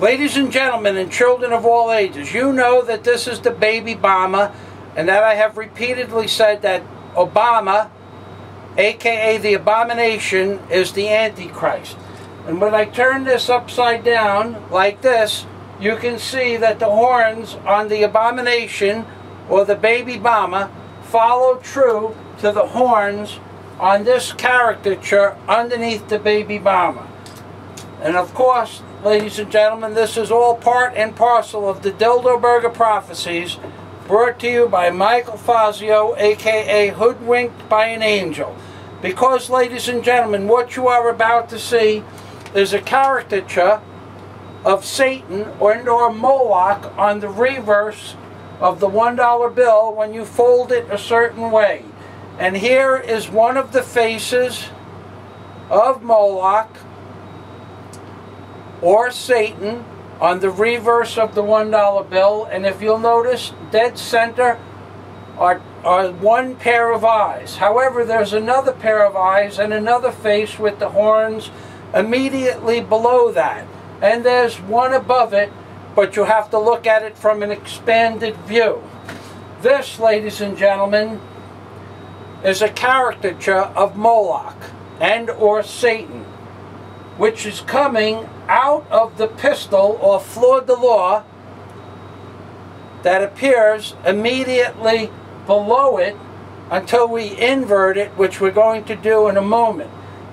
Ladies and gentlemen and children of all ages, you know that this is the baby Bamma, and that I have repeatedly said that Obama, aka the abomination, is the Antichrist. And when I turn this upside down like this, you can see that the horns on the abomination, or the baby Bamma, follow true to the horns on this caricature underneath the baby Bamma. And of course, ladies and gentlemen, this is all part and parcel of the Dildoberger prophecies brought to you by Michael Fazio, aka Hoodwinked by an Angel. Because, ladies and gentlemen, what you are about to see is a caricature of Satan or Moloch on the reverse of the $1 bill when you fold it a certain way. And here is one of the faces of Moloch or Satan on the reverse of the $1 bill, and if you'll notice, dead center are one pair of eyes. However, there's another pair of eyes and another face with the horns immediately below that, and there's one above it, but you have to look at it from an expanded view. This, ladies and gentlemen, is a caricature of Moloch and or Satan, which is coming out of the pistol or fleur-de-lis that appears immediately below it until we invert it, which we're going to do in a moment.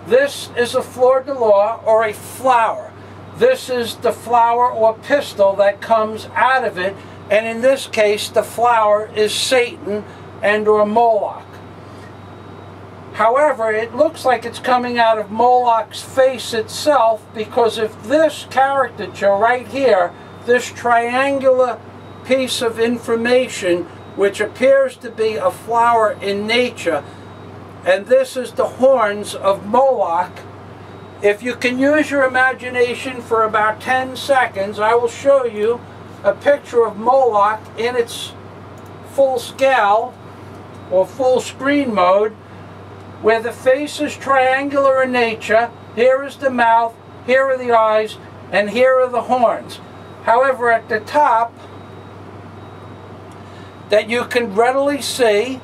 This is a fleur-de-lis or a flower. This is the flower or pistil that comes out of it, and in this case the flower is Satan and or Moloch. However, it looks like it's coming out of Moloch's face itself, because if this caricature right here, this triangular piece of information, which appears to be a flower in nature, and this is the horns of Moloch, if you can use your imagination for about 10 seconds, I will show you a picture of Moloch in its full scale or full screen mode, where the face is triangular in nature. Here is the mouth, here are the eyes, and here are the horns. However, at the top, that you can readily see,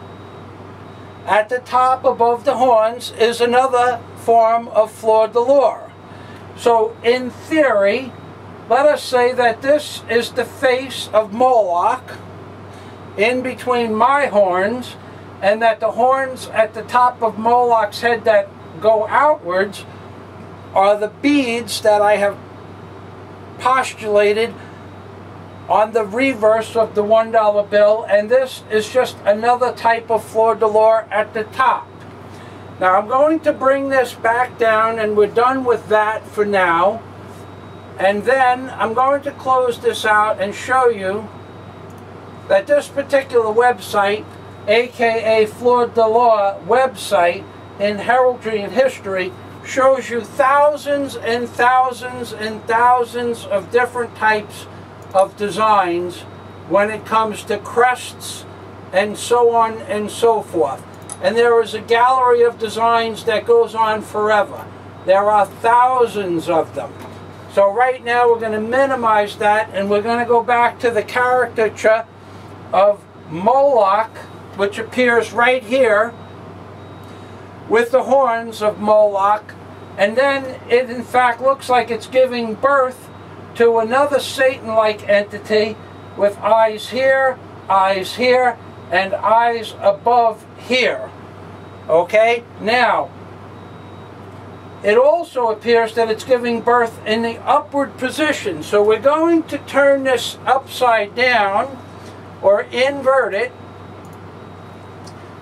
at the top above the horns is another form of fleur-de-lis. So in theory, let us say that this is the face of Moloch in between my horns, and that the horns at the top of Moloch's head that go outwards are the beads that I have postulated on the reverse of the $1 bill, and this is just another type of fleur-de-lis at the top. Now I'm going to bring this back down, and we're done with that for now, and then I'm going to close this out and show you that this particular website, aka Fleur-de-lis website in heraldry and history, shows you thousands and thousands and thousands of different types of designs when it comes to crests and so on and so forth. And there is a gallery of designs that goes on forever. There are thousands of them. So right now we're going to minimize that, and we're going to go back to the caricature of Moloch, which appears right here with the horns of Moloch, and then it in fact looks like it's giving birth to another Satan-like entity with eyes here, and eyes above here. Okay? Now, it also appears that it's giving birth in the upward position. So we're going to turn this upside down, or invert it.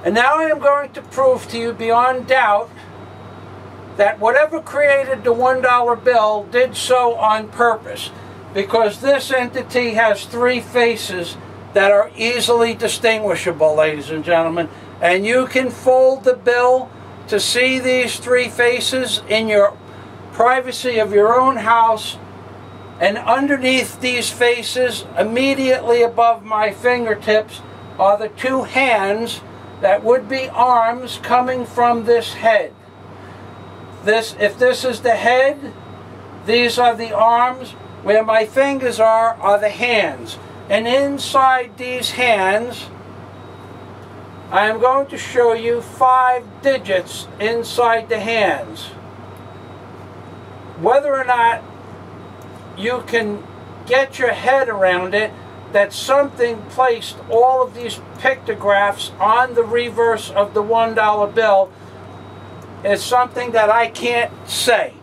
And now I am going to prove to you beyond doubt that whatever created the $1 bill did so on purpose, because this entity has three faces that are easily distinguishable, ladies and gentlemen. And you can fold the bill to see these three faces in your privacy of your own house. And underneath these faces, immediately above my fingertips, are the two hands that would be arms coming from this head. If this is the head, these are the arms, Where my fingers are the hands. And inside these hands, I am going to show you 5 digits inside the hands. Whether or not you can get your head around it, that something placed all of these pictographs on the reverse of the $1 bill is something that I can't say.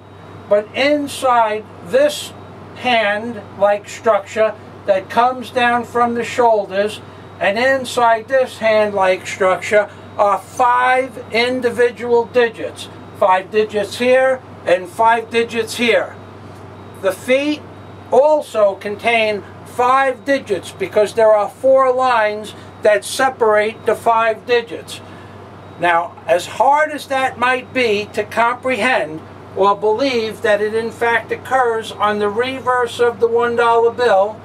But inside this hand-like structure that comes down from the shoulders, and inside this hand-like structure are 5 individual digits. 5 digits here and 5 digits here. The feet also contain 5 digits because there are 4 lines that separate the 5 digits. Now, as hard as that might be to comprehend or believe that it in fact occurs on the reverse of the $1 bill,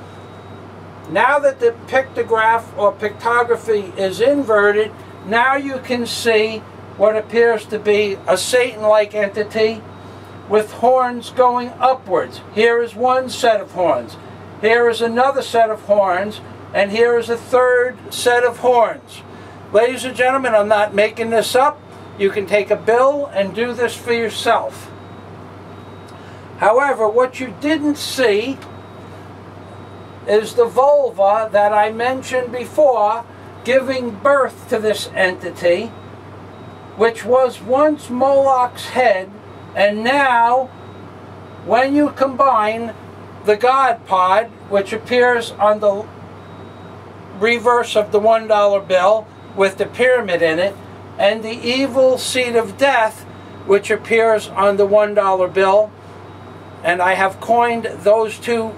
now that the pictograph or pictography is inverted, now you can see what appears to be a Satan-like entity with horns going upwards. Here is one set of horns. Here is another set of horns. And here is a third set of horns. Ladies and gentlemen, I'm not making this up. You can take a bill and do this for yourself. However, what you didn't see is the vulva that I mentioned before giving birth to this entity, which was once Moloch's head, and now when you combine the God pod, which appears on the reverse of the $1 bill with the pyramid in it, and the evil seed of death, which appears on the $1 bill, and I have coined those 2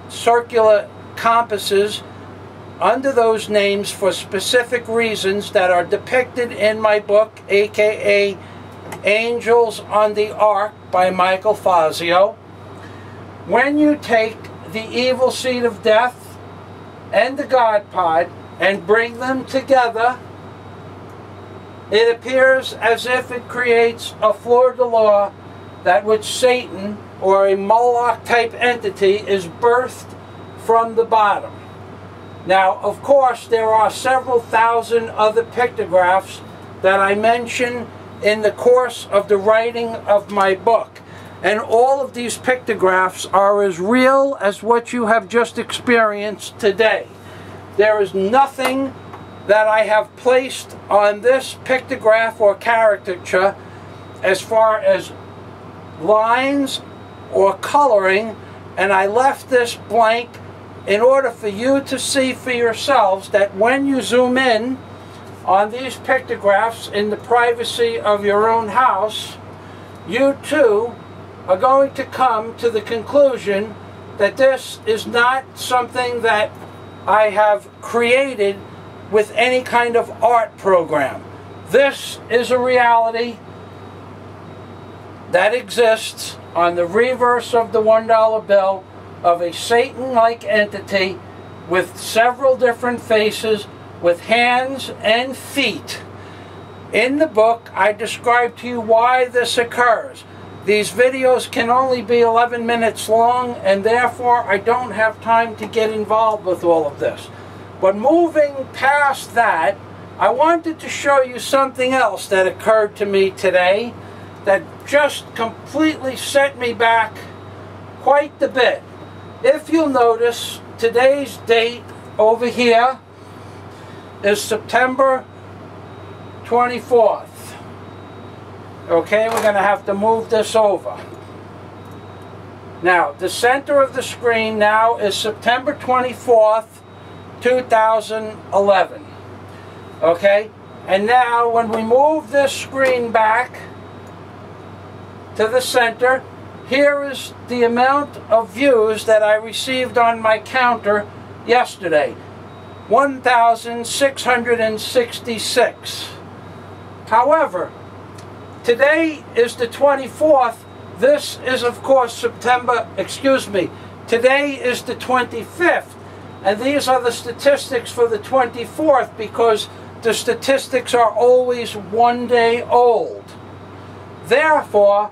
circular compasses under those names for specific reasons that are depicted in my book, aka Angels on the Ark by Michael Fazio. When you take the evil seed of death and the God pod and bring them together, it appears as if it creates a fleur-de-lis that which Satan or a Moloch type entity is birthed from the bottom. Now, of course, there are several thousand other pictographs that I mention in the course of the writing of my book. And all of these pictographs are as real as what you have just experienced today. There is nothing that I have placed on this pictograph or caricature as far as lines or coloring, and I left this blank in order for you to see for yourselves that when you zoom in on these pictographs in the privacy of your own house, you too are going to come to the conclusion that this is not something that I have created with any kind of art program. This is a reality that exists on the reverse of the $1 bill of a Satan-like entity with several different faces, with hands and feet. In the book, I describe to you why this occurs. These videos can only be 11 minutes long, and therefore I don't have time to get involved with all of this. But moving past that, I wanted to show you something else that occurred to me today that just completely set me back quite a bit. If you'll notice, today's date over here is September 24th. Okay, we're going to have to move this over. Now, the center of the screen now is September 24th, 2011. Okay, and now when we move this screen back to the center, here is the amount of views that I received on my counter yesterday. 1,666. However, today is the 24th. This is, of course, today is the 25th. And these are the statistics for the 24th because the statistics are always 1 day old. Therefore,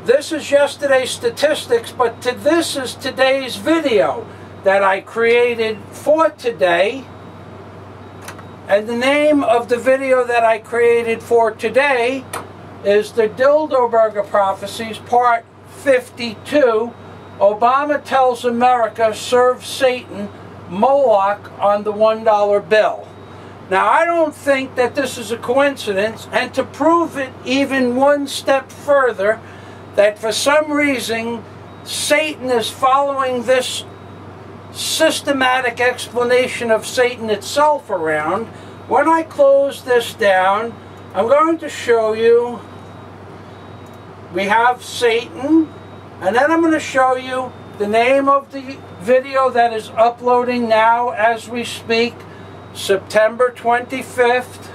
this is yesterday's statistics, but this is today's video that I created for today. And the name of the video that I created for today is the Bilderberger Prophecies, Part 52. Obama tells America serve Satan, Moloch on the $1 bill. Now, I don't think that this is a coincidence, and to prove it even one step further, that for some reason Satan is following this systematic explanation of Satan itself around, when I close this down, I'm going to show you we have Satan, and then I'm going to show you the name of the video that is uploading now as we speak, September 25th,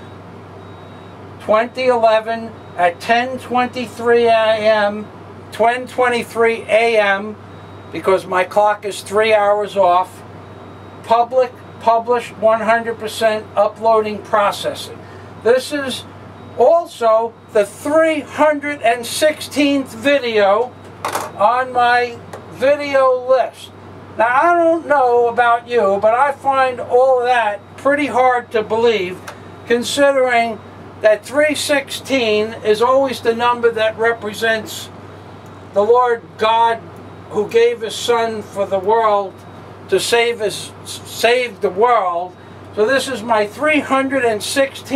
2011 at 10:23 a.m., 10:23 a.m., because my clock is 3 hours off. Published 100% uploading processing. This is also the 316th video on my video list. Now, I don't know about you, but I find all of that pretty hard to believe, considering that 316 is always the number that represents the Lord God who gave His Son for the world to save the world. So this is my 316th